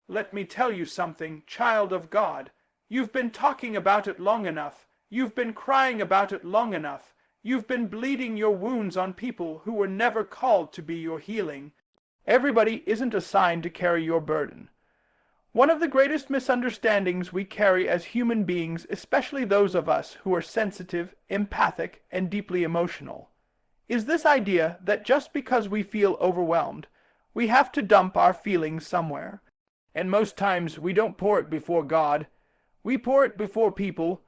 Let me tell you something, child of God. You've been talking about it long enough. You've been crying about it long enough. You've been bleeding your wounds on people who were never called to be your healing. Everybody isn't assigned to carry your burden. One of the greatest misunderstandings we carry as human beings, especially those of us who are sensitive, empathic, and deeply emotional, is this idea that just because we feel overwhelmed, we have to dump our feelings somewhere. And most times we don't pour it before God. We pour it before people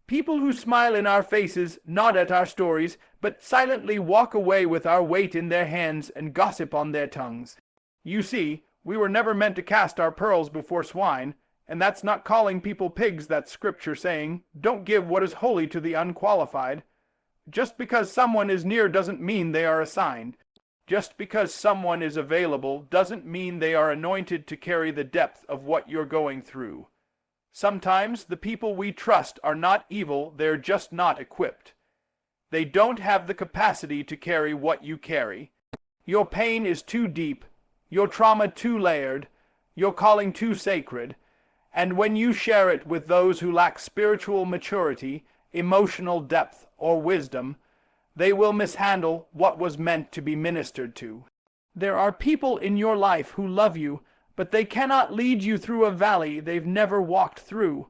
who smile in our faces, nod at our stories, but silently walk away with our weight in their hands and gossip on their tongues. You see, we were never meant to cast our pearls before swine, and that's not calling people pigs, that's Scripture saying, don't give what is holy to the unqualified. Just because someone is near doesn't mean they are assigned. Just because someone is available doesn't mean they are anointed to carry the depth of what you're going through. Sometimes the people we trust are not evil, they're just not equipped. They don't have the capacity to carry what you carry. Your pain is too deep, your trauma too layered, your calling too sacred, and when you share it with those who lack spiritual maturity, emotional depth, or wisdom, they will mishandle what was meant to be ministered to. There are people in your life who love you, but they cannot lead you through a valley they've never walked through.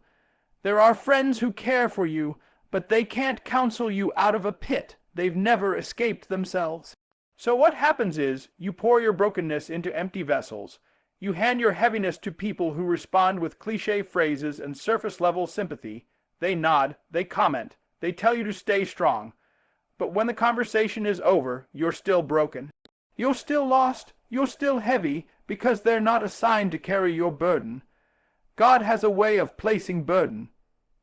There are friends who care for you, but they can't counsel you out of a pit they've never escaped themselves. So what happens is, you pour your brokenness into empty vessels. You hand your heaviness to people who respond with cliché phrases and surface-level sympathy. They nod, they comment, they tell you to stay strong. But when the conversation is over, you're still broken. You're still lost, you're still heavy, because they're not assigned to carry your burden. God has a way of placing burden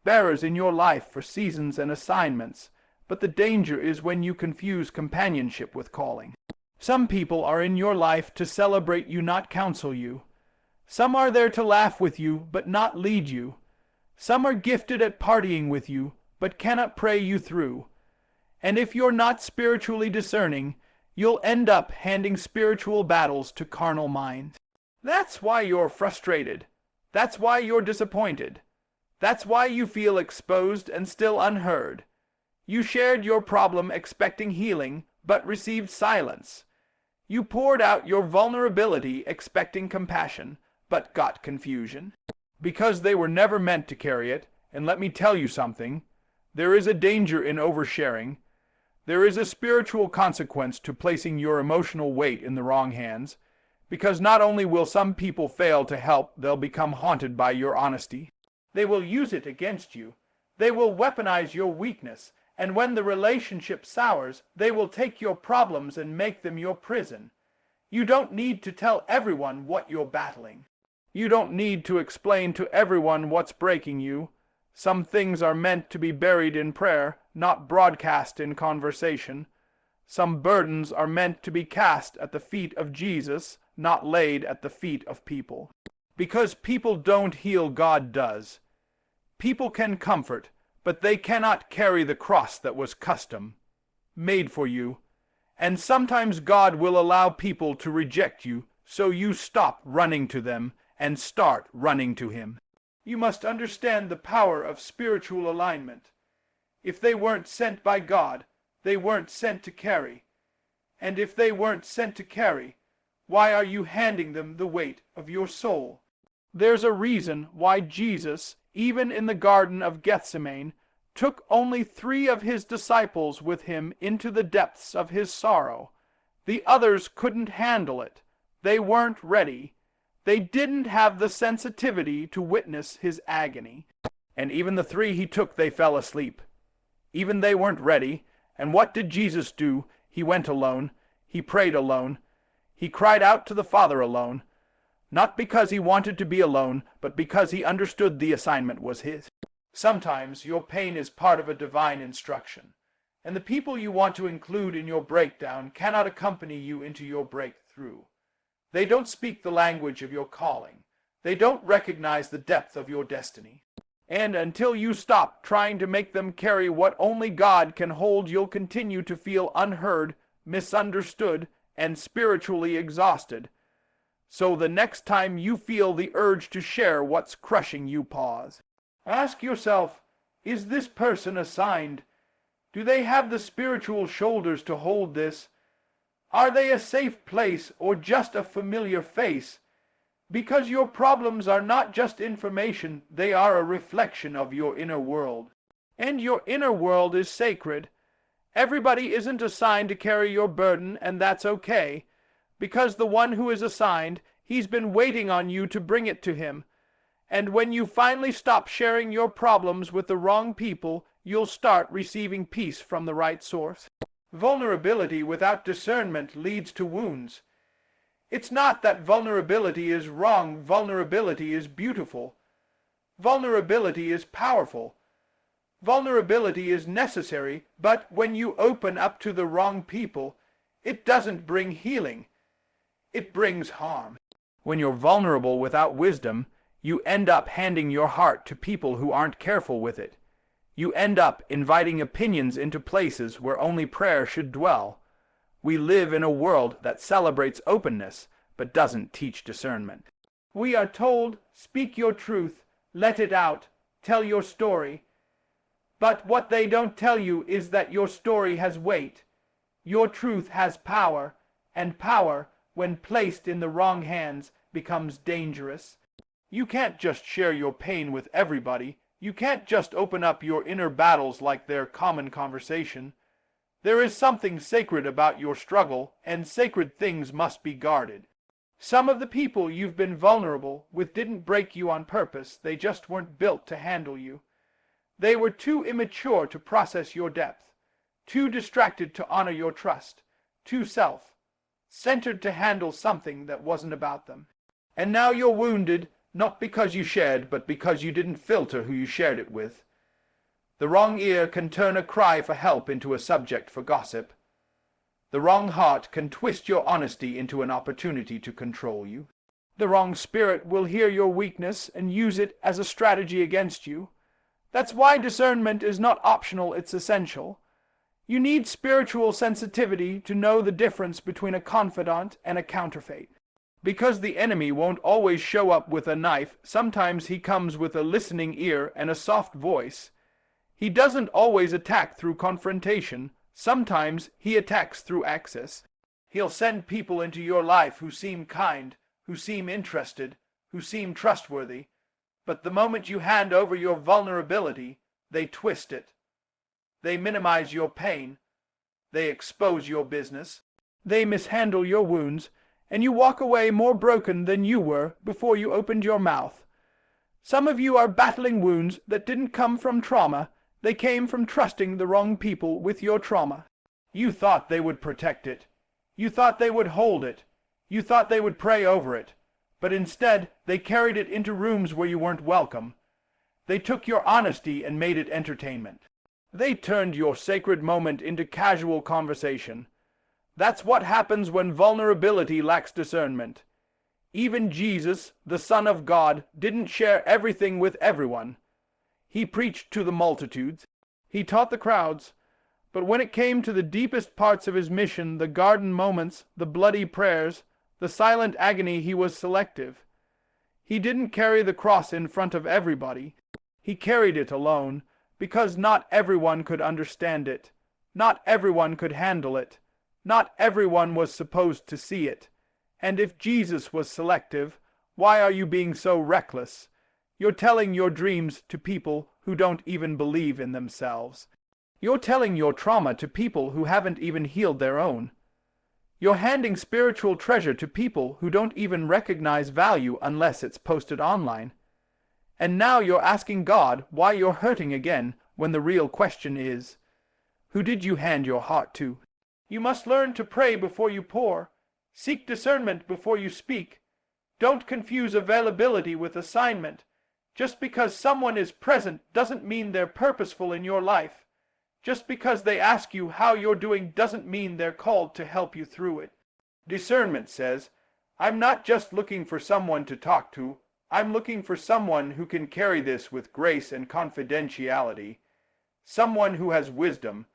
bearers in your life for seasons and assignments, but the danger is when you confuse companionship with calling. Some people are in your life to celebrate you, not counsel you. Some are there to laugh with you, but not lead you. Some are gifted at partying with you, but cannot pray you through. And if you're not spiritually discerning, you'll end up handing spiritual battles to carnal minds. That's why you're frustrated. That's why you're disappointed. That's why you feel exposed and still unheard. You shared your problem expecting healing, but received silence. You poured out your vulnerability expecting compassion, but got confusion. Because they were never meant to carry it, and let me tell you something, there is a danger in oversharing. There is a spiritual consequence to placing your emotional weight in the wrong hands, because not only will some people fail to help, they'll become haunted by your honesty. They will use it against you. They will weaponize your weakness, and when the relationship sours, they will take your problems and make them your prison. You don't need to tell everyone what you're battling. You don't need to explain to everyone what's breaking you. Some things are meant to be buried in prayer, not broadcast in conversation. Some burdens are meant to be cast at the feet of Jesus, not laid at the feet of people. Because people don't heal, God does. People can comfort, but they cannot carry the cross that was custom made for you. And sometimes God will allow people to reject you, so you stop running to them and start running to Him. You must understand the power of spiritual alignment. If they weren't sent by God, they weren't sent to carry. And if they weren't sent to carry, why are you handing them the weight of your soul? There's a reason why Jesus, even in the Garden of Gethsemane, took only 3 of his disciples with him into the depths of his sorrow. The others couldn't handle it. They weren't ready. They didn't have the sensitivity to witness his agony. And even the 3 he took, they fell asleep. Even they weren't ready. And what did Jesus do? He went alone. He prayed alone. He cried out to the Father alone. Not because he wanted to be alone, but because he understood the assignment was his. Sometimes your pain is part of a divine instruction, and the people you want to include in your breakdown cannot accompany you into your breakthrough. They don't speak the language of your calling. They don't recognize the depth of your destiny. And until you stop trying to make them carry what only God can hold, you'll continue to feel unheard, misunderstood, and spiritually exhausted. So the next time you feel the urge to share what's crushing you, pause. Ask yourself, is this person assigned? Do they have the spiritual shoulders to hold this? Are they a safe place or just a familiar face? Because your problems are not just information, they are a reflection of your inner world. And your inner world is sacred. Everybody isn't assigned to carry your burden, and that's okay. Because the one who is assigned, he's been waiting on you to bring it to him. And when you finally stop sharing your problems with the wrong people, you'll start receiving peace from the right source. Vulnerability without discernment leads to wounds. It's not that vulnerability is wrong, vulnerability is beautiful. Vulnerability is powerful. Vulnerability is necessary, but when you open up to the wrong people, it doesn't bring healing. It brings harm. When you're vulnerable without wisdom, you end up handing your heart to people who aren't careful with it. You end up inviting opinions into places where only prayer should dwell. We live in a world that celebrates openness, but doesn't teach discernment. We are told, speak your truth, let it out, tell your story. But what they don't tell you is that your story has weight. Your truth has power, and power, when placed in the wrong hands, becomes dangerous. You can't just share your pain with everybody. You can't just open up your inner battles like they're common conversation. There is something sacred about your struggle, and sacred things must be guarded. Some of the people you've been vulnerable with didn't break you on purpose, they just weren't built to handle you. They were too immature to process your depth, too distracted to honor your trust, too self-centered to handle something that wasn't about them. And now you're wounded, not because you shared, but because you didn't filter who you shared it with. The wrong ear can turn a cry for help into a subject for gossip. The wrong heart can twist your honesty into an opportunity to control you. The wrong spirit will hear your weakness and use it as a strategy against you. That's why discernment is not optional, it's essential. You need spiritual sensitivity to know the difference between a confidant and a counterfeit. Because the enemy won't always show up with a knife, sometimes he comes with a listening ear and a soft voice. He doesn't always attack through confrontation. Sometimes he attacks through access. He'll send people into your life who seem kind, who seem interested, who seem trustworthy. But the moment you hand over your vulnerability, they twist it. They minimize your pain. They expose your business. They mishandle your wounds, and you walk away more broken than you were before you opened your mouth. Some of you are battling wounds that didn't come from trauma. They came from trusting the wrong people with your trauma. You thought they would protect it. You thought they would hold it. You thought they would pray over it. But instead, they carried it into rooms where you weren't welcome. They took your honesty and made it entertainment. They turned your sacred moment into casual conversation. That's what happens when vulnerability lacks discernment. Even Jesus, the Son of God, didn't share everything with everyone. He preached to the multitudes. He taught the crowds. But when it came to the deepest parts of his mission, the garden moments, the bloody prayers, the silent agony, he was selective. He didn't carry the cross in front of everybody. He carried it alone, because not everyone could understand it. Not everyone could handle it. Not everyone was supposed to see it. And if Jesus was selective, why are you being so reckless? You're telling your dreams to people who don't even believe in themselves. You're telling your trauma to people who haven't even healed their own. You're handing spiritual treasure to people who don't even recognize value unless it's posted online. And now you're asking God why you're hurting again, when the real question is, who did you hand your heart to? You must learn to pray before you pour. Seek discernment before you speak. Don't confuse availability with assignment. Just because someone is present doesn't mean they're purposeful in your life. Just because they ask you how you're doing doesn't mean they're called to help you through it. Discernment says, I'm not just looking for someone to talk to. I'm looking for someone who can carry this with grace and confidentiality. Someone who has wisdom.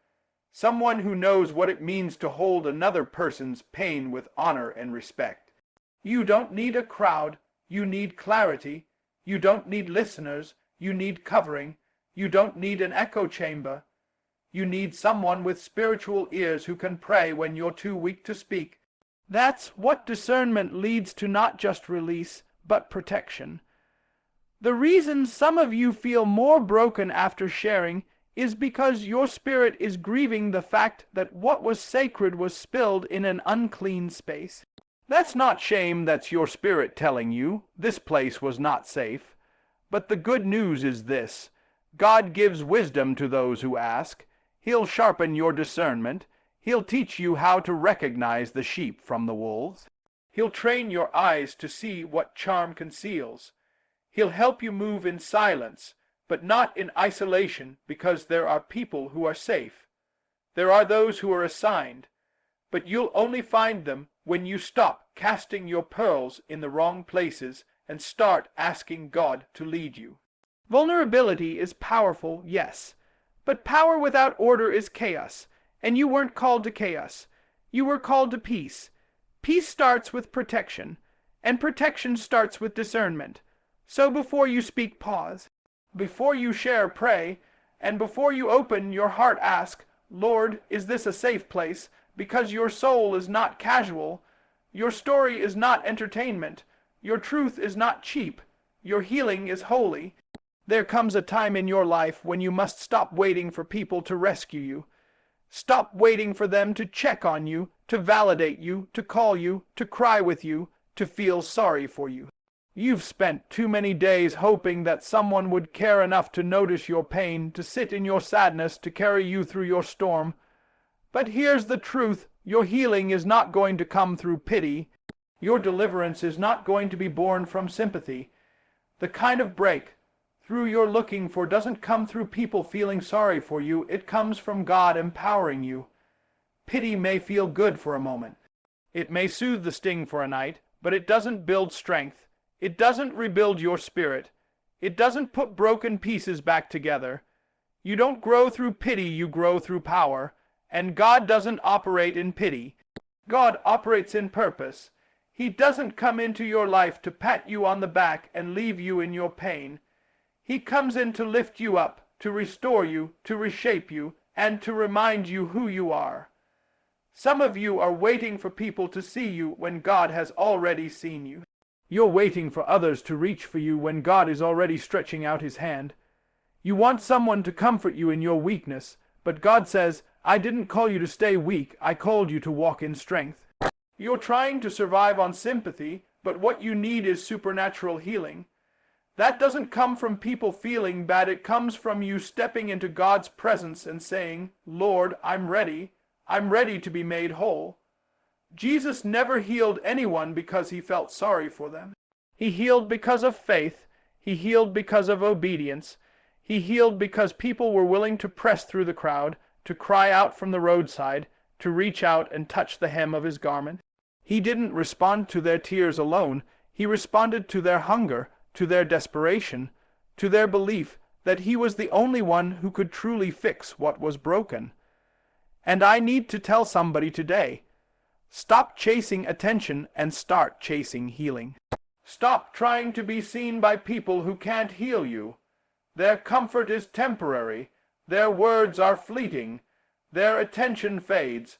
Someone who knows what it means to hold another person's pain with honor and respect. You don't need a crowd, you need clarity. You don't need listeners, you need covering. You don't need an echo chamber. You need someone with spiritual ears who can pray when you're too weak to speak. That's what discernment leads to, not just release, but protection. The reason some of you feel more broken after sharing is because your spirit is grieving the fact that what was sacred was spilled in an unclean space. That's not shame, that's your spirit telling you this place was not safe. But the good news is this: God gives wisdom to those who ask. He'll sharpen your discernment. He'll teach you how to recognize the sheep from the wolves. He'll train your eyes to see what charm conceals. He'll help you move in silence, but not in isolation, because there are people who are safe. There are those who are assigned, but you'll only find them when you stop casting your pearls in the wrong places and start asking God to lead you. Vulnerability is powerful, yes, but power without order is chaos, and you weren't called to chaos. You were called to peace. Peace starts with protection, and protection starts with discernment. So before you speak, pause. Before you share, pray, and before you open your heart, ask, Lord, is this a safe place? Because your soul is not casual. Your story is not entertainment. Your truth is not cheap. Your healing is holy. There comes a time in your life when you must stop waiting for people to rescue you. Stop waiting for them to check on you, to validate you, to call you, to cry with you, to feel sorry for you. You've spent too many days hoping that someone would care enough to notice your pain, to sit in your sadness, to carry you through your storm. But here's the truth: your healing is not going to come through pity. Your deliverance is not going to be born from sympathy. The kind of break through you're looking for doesn't come through people feeling sorry for you. It comes from God empowering you. Pity may feel good for a moment. It may soothe the sting for a night, but it doesn't build strength. It doesn't rebuild your spirit. It doesn't put broken pieces back together. You don't grow through pity, you grow through power. And God doesn't operate in pity. God operates in purpose. He doesn't come into your life to pat you on the back and leave you in your pain. He comes in to lift you up, to restore you, to reshape you, and to remind you who you are. Some of you are waiting for people to see you when God has already seen you. You're waiting for others to reach for you when God is already stretching out his hand. You want someone to comfort you in your weakness, but God says, I didn't call you to stay weak, I called you to walk in strength. You're trying to survive on sympathy, but what you need is supernatural healing. That doesn't come from people feeling bad, it comes from you stepping into God's presence and saying, Lord, I'm ready to be made whole. Jesus never healed anyone because he felt sorry for them. He healed because of faith. He healed because of obedience. He healed because people were willing to press through the crowd, to cry out from the roadside, to reach out and touch the hem of his garment. He didn't respond to their tears alone. He responded to their hunger, to their desperation, to their belief that he was the only one who could truly fix what was broken. And I need to tell somebody today, stop chasing attention and start chasing healing. Stop trying to be seen by people who can't heal you. Their comfort is temporary. Their words are fleeting. Their attention fades.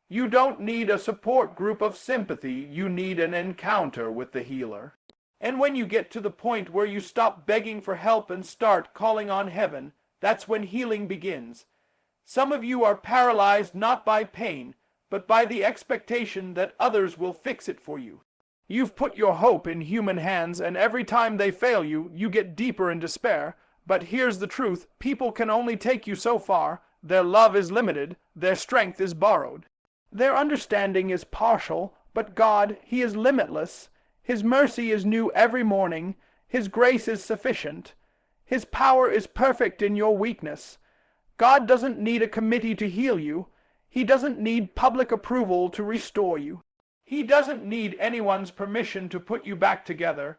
You don't need a support group of sympathy. You need an encounter with the healer. And when you get to the point where you stop begging for help and start calling on heaven, that's when healing begins. Some of you are paralyzed not by pain, but by the expectation that others will fix it for you. You've put your hope in human hands, and every time they fail you, you get deeper in despair. But here's the truth: people can only take you so far. Their love is limited. Their strength is borrowed. Their understanding is partial, but God, He is limitless. His mercy is new every morning. His grace is sufficient. His power is perfect in your weakness. God doesn't need a committee to heal you. He doesn't need public approval to restore you. He doesn't need anyone's permission to put you back together.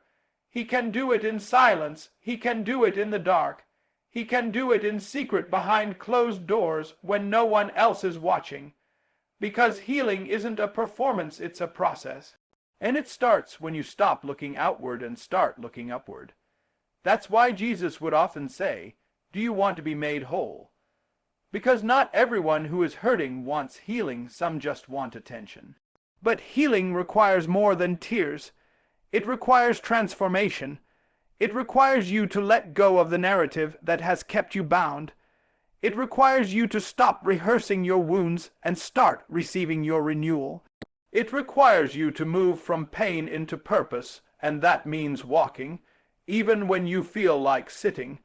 He can do it in silence. He can do it in the dark. He can do it in secret behind closed doors when no one else is watching. Because healing isn't a performance, it's a process. And it starts when you stop looking outward and start looking upward. That's why Jesus would often say, "Do you want to be made whole?" Because not everyone who is hurting wants healing, some just want attention. But healing requires more than tears. It requires transformation. It requires you to let go of the narrative that has kept you bound. It requires you to stop rehearsing your wounds and start receiving your renewal. It requires you to move from pain into purpose, and that means walking, even when you feel like sitting,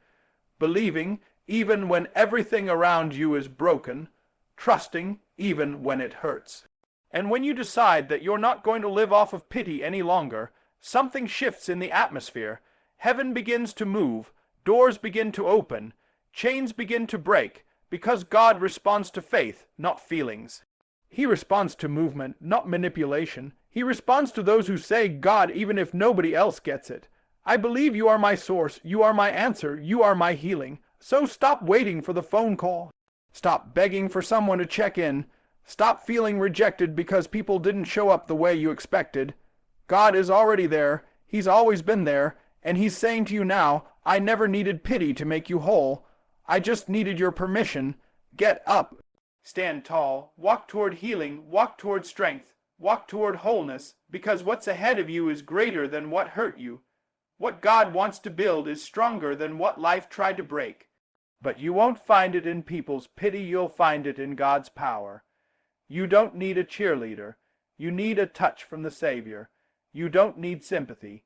believing, even when everything around you is broken, trusting, even when it hurts. And when you decide that you're not going to live off of pity any longer, something shifts in the atmosphere. Heaven begins to move, doors begin to open, chains begin to break, because God responds to faith, not feelings. He responds to movement, not manipulation. He responds to those who say God even if nobody else gets it. I believe you are my source, you are my answer, you are my healing. So stop waiting for the phone call. Stop begging for someone to check in. Stop feeling rejected because people didn't show up the way you expected. God is already there. He's always been there. And he's saying to you now, I never needed pity to make you whole. I just needed your permission. Get up. Stand tall. Walk toward healing. Walk toward strength. Walk toward wholeness. Because what's ahead of you is greater than what hurt you. What God wants to build is stronger than what life tried to break. But you won't find it in people's pity, you'll find it in God's power. You don't need a cheerleader. You need a touch from the Savior. You don't need sympathy.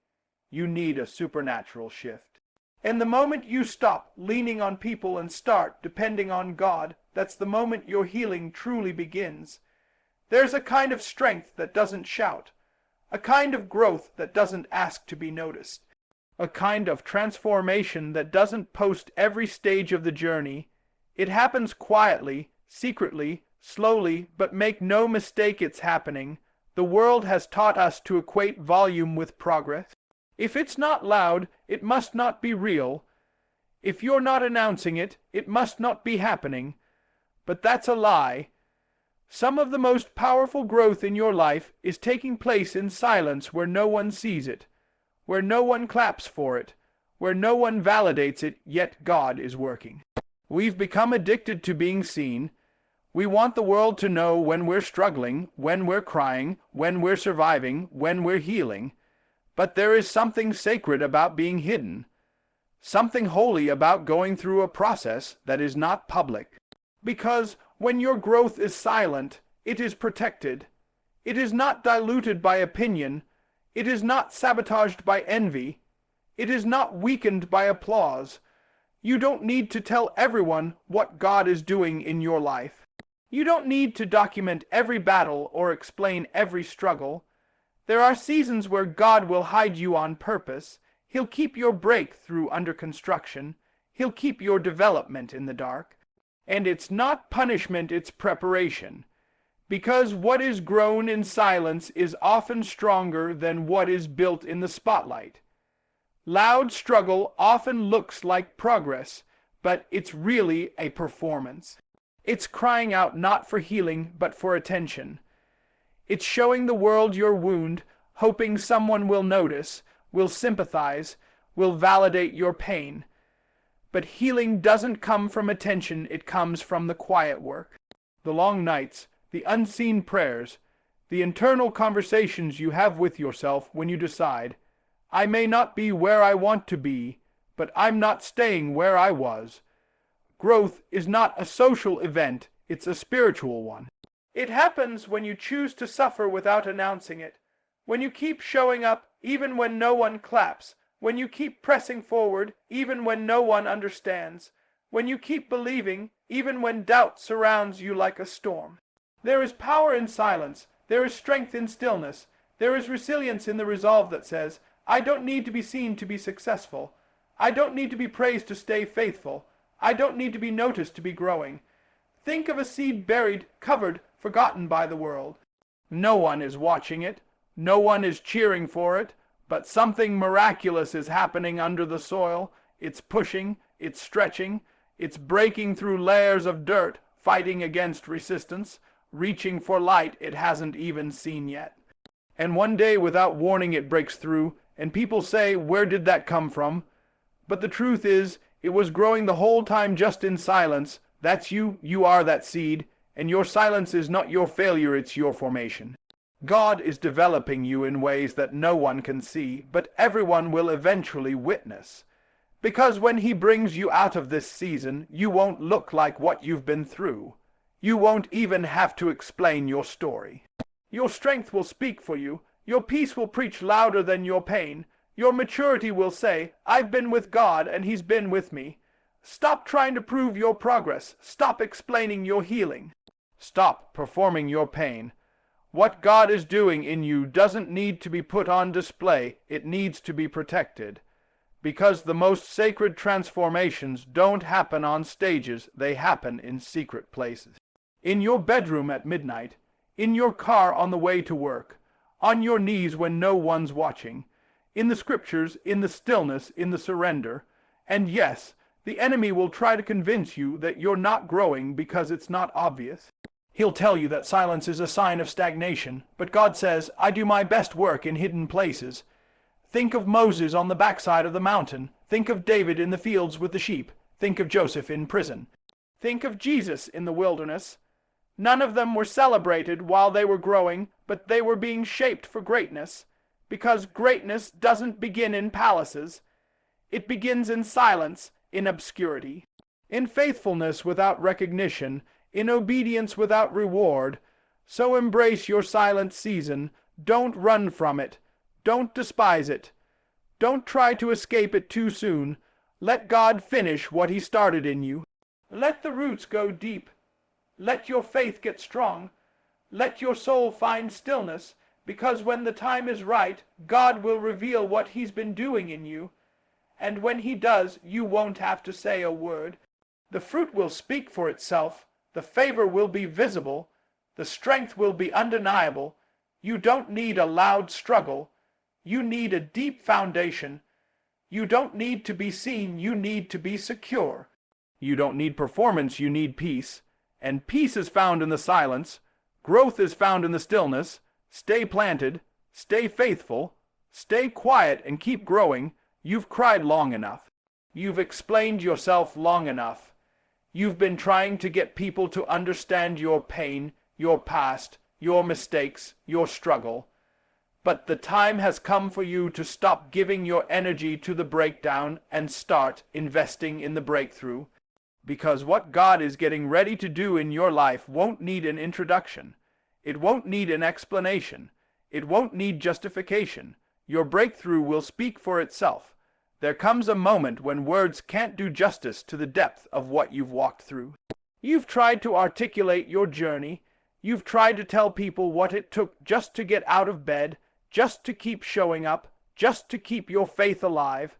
You need a supernatural shift. And the moment you stop leaning on people and start depending on God, that's the moment your healing truly begins. There's a kind of strength that doesn't shout, a kind of growth that doesn't ask to be noticed. A kind of transformation that doesn't post every stage of the journey. It happens quietly, secretly, slowly, but make no mistake it's happening. The world has taught us to equate volume with progress. If it's not loud, it must not be real. If you're not announcing it, it must not be happening. But that's a lie. Some of the most powerful growth in your life is taking place in silence where no one sees it, where no one claps for it, where no one validates it, yet God is working. We've become addicted to being seen. We want the world to know when we're struggling, when we're crying, when we're surviving, when we're healing. But there is something sacred about being hidden, something holy about going through a process that is not public. Because when your growth is silent, it is protected. It is not diluted by opinion. It is not sabotaged by envy. It is not weakened by applause. You don't need to tell everyone what God is doing in your life. You don't need to document every battle or explain every struggle. There are seasons where God will hide you on purpose. He'll keep your breakthrough under construction. He'll keep your development in the dark. And it's not punishment, it's preparation. Because what is grown in silence is often stronger than what is built in the spotlight. Loud struggle often looks like progress, but it's really a performance. It's crying out not for healing, but for attention. It's showing the world your wound, hoping someone will notice, will sympathize, will validate your pain. But healing doesn't come from attention, it comes from the quiet work. The long nights, the unseen prayers, the internal conversations you have with yourself when you decide, I may not be where I want to be, but I'm not staying where I was. Growth is not a social event, it's a spiritual one. It happens when you choose to suffer without announcing it, when you keep showing up even when no one claps, when you keep pressing forward even when no one understands, when you keep believing even when doubt surrounds you like a storm. There is power in silence, there is strength in stillness, there is resilience in the resolve that says, I don't need to be seen to be successful. I don't need to be praised to stay faithful. I don't need to be noticed to be growing. Think of a seed buried, covered, forgotten by the world. No one is watching it. No one is cheering for it. But something miraculous is happening under the soil. It's pushing, it's stretching, it's breaking through layers of dirt, fighting against resistance, reaching for light it hasn't even seen yet. And one day without warning it breaks through, and people say, "Where did that come from?" But the truth is, it was growing the whole time just in silence. That's you. You are that seed. And your silence is not your failure, it's your formation. God is developing you in ways that no one can see, but everyone will eventually witness. Because when He brings you out of this season, you won't look like what you've been through. You won't even have to explain your story. Your strength will speak for you. Your peace will preach louder than your pain. Your maturity will say, "I've been with God and He's been with me." Stop trying to prove your progress. Stop explaining your healing. Stop performing your pain. What God is doing in you doesn't need to be put on display. It needs to be protected. Because the most sacred transformations don't happen on stages. They happen in secret places. In your bedroom at midnight. In your car on the way to work. On your knees when no one's watching. In the scriptures, in the stillness, in the surrender. And yes, the enemy will try to convince you that you're not growing because it's not obvious. He'll tell you that silence is a sign of stagnation, but God says, "I do my best work in hidden places." Think of Moses on the backside of the mountain. Think of David in the fields with the sheep. Think of Joseph in prison. Think of Jesus in the wilderness. None of them were celebrated while they were growing, but they were being shaped for greatness. Because greatness doesn't begin in palaces. It begins in silence, in obscurity, in faithfulness without recognition, in obedience without reward. So embrace your silent season. Don't run from it. Don't despise it. Don't try to escape it too soon. Let God finish what He started in you. Let the roots go deep. Let your faith get strong. Let your soul find stillness, because when the time is right, God will reveal what He's been doing in you. And when He does, you won't have to say a word. The fruit will speak for itself. The favor will be visible. The strength will be undeniable. You don't need a loud struggle. You need a deep foundation. You don't need to be seen. You need to be secure. You don't need performance. You need peace. And peace is found in the silence. Growth is found in the stillness. Stay planted. Stay faithful. Stay quiet and keep growing. You've cried long enough. You've explained yourself long enough. You've been trying to get people to understand your pain, your past, your mistakes, your struggle. But the time has come for you to stop giving your energy to the breakdown and start investing in the breakthrough. Because what God is getting ready to do in your life won't need an introduction. It won't need an explanation. It won't need justification. Your breakthrough will speak for itself. There comes a moment when words can't do justice to the depth of what you've walked through. You've tried to articulate your journey. You've tried to tell people what it took just to get out of bed, just to keep showing up, just to keep your faith alive.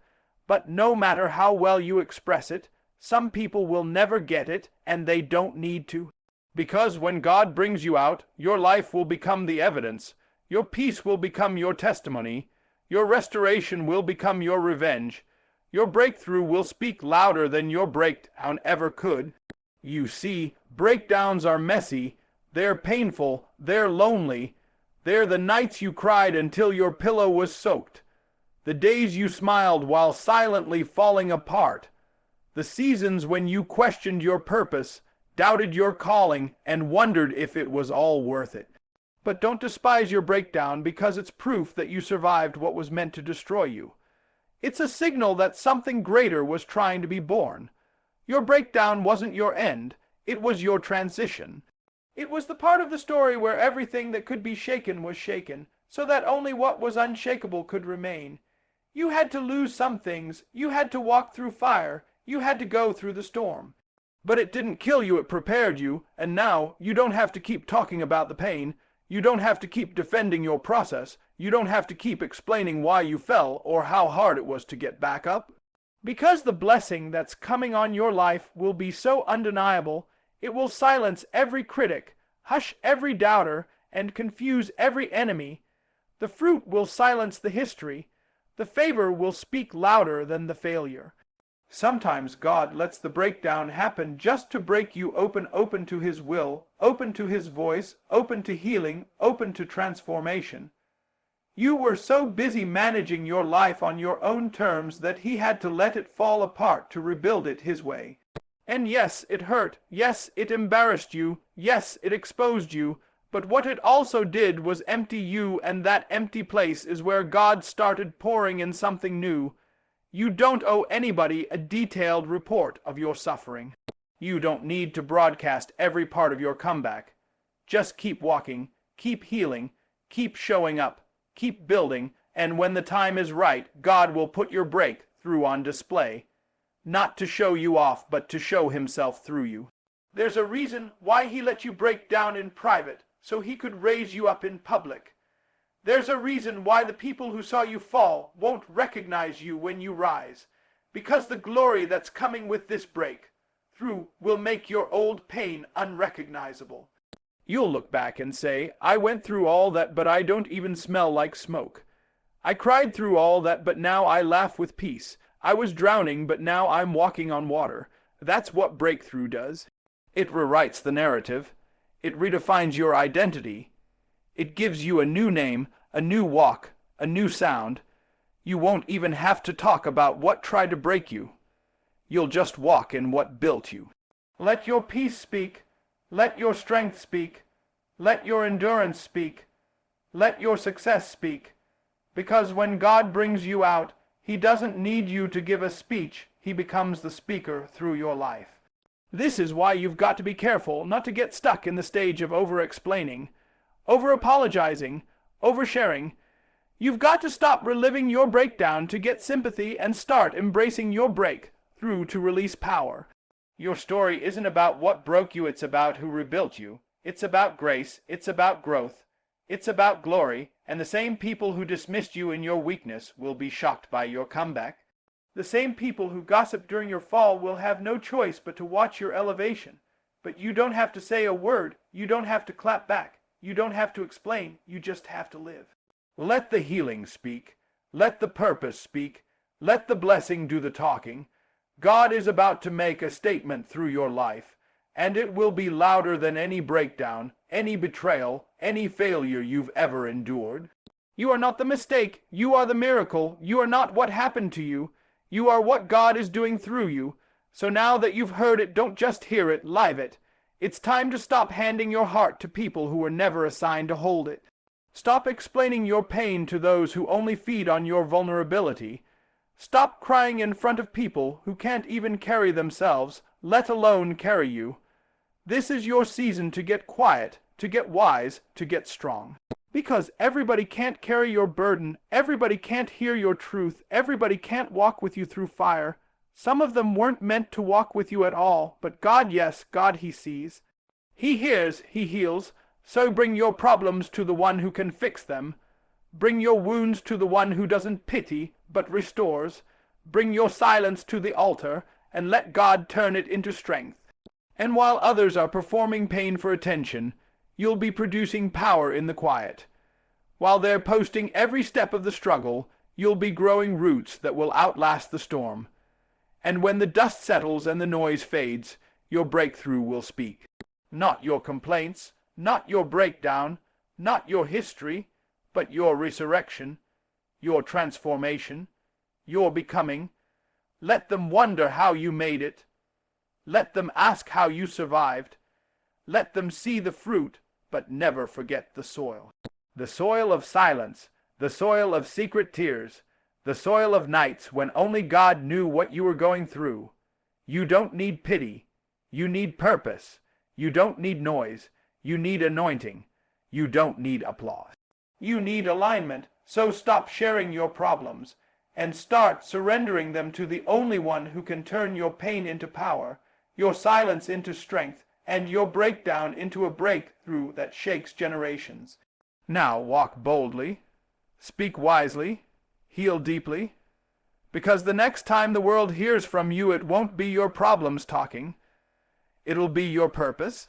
But no matter how well you express it, some people will never get it, and they don't need to. Because when God brings you out, your life will become the evidence. Your peace will become your testimony. Your restoration will become your revenge. Your breakthrough will speak louder than your breakdown ever could. You see, breakdowns are messy. They're painful. They're lonely. They're the nights you cried until your pillow was soaked. The days you smiled while silently falling apart. The seasons when you questioned your purpose, doubted your calling, and wondered if it was all worth it. But don't despise your breakdown, because it's proof that you survived what was meant to destroy you. It's a signal that something greater was trying to be born. Your breakdown wasn't your end. It was your transition. It was the part of the story where everything that could be shaken was shaken, so that only what was unshakable could remain. You had to lose some things. You had to walk through fire. You had to go through the storm. But it didn't kill you, it prepared you, and now you don't have to keep talking about the pain. You don't have to keep defending your process. You don't have to keep explaining why you fell or how hard it was to get back up. Because the blessing that's coming on your life will be so undeniable, it will silence every critic, hush every doubter, and confuse every enemy. The fruit will silence the history. The favor will speak louder than the failure. Sometimes God lets the breakdown happen just to break you open to His will, open to His voice, open to healing, open to transformation. You were so busy managing your life on your own terms that he had to let it fall apart to rebuild it his way. And yes, it hurt. Yes, it embarrassed you. Yes, it exposed you. But what it also did was empty you, and that empty place is where God started pouring in something new. You don't owe anybody a detailed report of your suffering. You don't need to broadcast every part of your comeback. Just keep walking, keep healing, keep showing up, keep building, and when the time is right, God will put your breakthrough on display. Not to show you off, but to show himself through you. There's a reason why he let you break down in private, so he could raise you up in public. There's a reason why the people who saw you fall won't recognize you when you rise, because the glory that's coming with this breakthrough will make your old pain unrecognizable. You'll look back and say, I went through all that, but I don't even smell like smoke. I cried through all that, but now I laugh with peace. I was drowning, but now I'm walking on water. That's what breakthrough does. It rewrites the narrative. It redefines your identity. It gives you a new name, a new walk, a new sound. You won't even have to talk about what tried to break you. You'll just walk in what built you. Let your peace speak. Let your strength speak. Let your endurance speak. Let your success speak. Because when God brings you out, he doesn't need you to give a speech. He becomes the speaker through your life. This is why you've got to be careful not to get stuck in the stage of over-explaining, over-apologizing, oversharing. You've got to stop reliving your breakdown to get sympathy and start embracing your breakthrough to release power. Your story isn't about what broke you, it's about who rebuilt you. It's about grace, it's about growth, it's about glory, and the same people who dismissed you in your weakness will be shocked by your comeback. The same people who gossiped during your fall will have no choice but to watch your elevation. But you don't have to say a word, you don't have to clap back, you don't have to explain, you just have to live. Let the healing speak, let the purpose speak, let the blessing do the talking. God is about to make a statement through your life, and it will be louder than any breakdown, any betrayal, any failure you've ever endured. You are not the mistake, you are the miracle, you are not what happened to you, you are what God is doing through you. So now that you've heard it, don't just hear it, live it. It's time to stop handing your heart to people who were never assigned to hold it. Stop explaining your pain to those who only feed on your vulnerability. Stop crying in front of people who can't even carry themselves, let alone carry you. This is your season to get quiet, to get wise, to get strong. Because everybody can't carry your burden, everybody can't hear your truth, everybody can't walk with you through fire. Some of them weren't meant to walk with you at all, but God, yes, God he sees. He hears, he heals, so bring your problems to the one who can fix them. Bring your wounds to the one who doesn't pity, but restores. Bring your silence to the altar, and let God turn it into strength. And while others are performing pain for attention, you'll be producing power in the quiet. While they're posting every step of the struggle, you'll be growing roots that will outlast the storm. And when the dust settles and the noise fades, your breakthrough will speak. Not your complaints, not your breakdown, not your history, but your resurrection, your transformation, your becoming. Let them wonder how you made it. Let them ask how you survived. Let them see the fruit, but never forget the soil. The soil of silence, the soil of secret tears, the soil of nights when only God knew what you were going through. You don't need pity. You need purpose. You don't need noise. You need anointing. You don't need applause. You need alignment, so stop sharing your problems and start surrendering them to the only one who can turn your pain into power, your silence into strength, and your breakdown into a breakthrough that shakes generations. Now walk boldly, speak wisely, heal deeply, because the next time the world hears from you, it won't be your problems talking. It'll be your purpose.